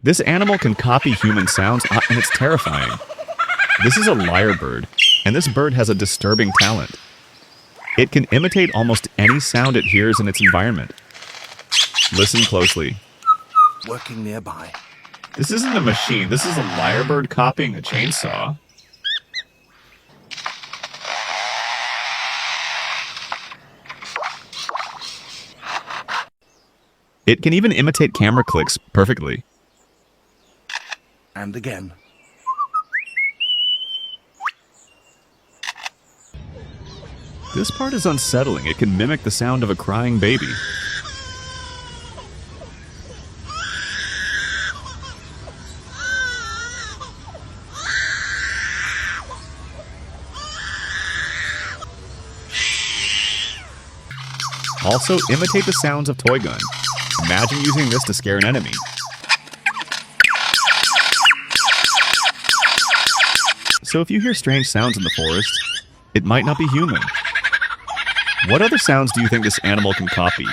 This animal can copy human sounds, and it's terrifying. This is a lyrebird, and this bird has a disturbing talent. It can imitate almost any sound it hears in its environment. Listen closely. Working nearby. This isn't a machine, this is a lyrebird copying a chainsaw. It can even imitate camera clicks perfectly. And again. This part is unsettling. It can mimic the sound of a crying baby. Also, imitate the sounds of toy gun. Imagine using this to scare an enemy. So if you hear strange sounds in the forest, it might not be human. What other sounds do you think this animal can copy?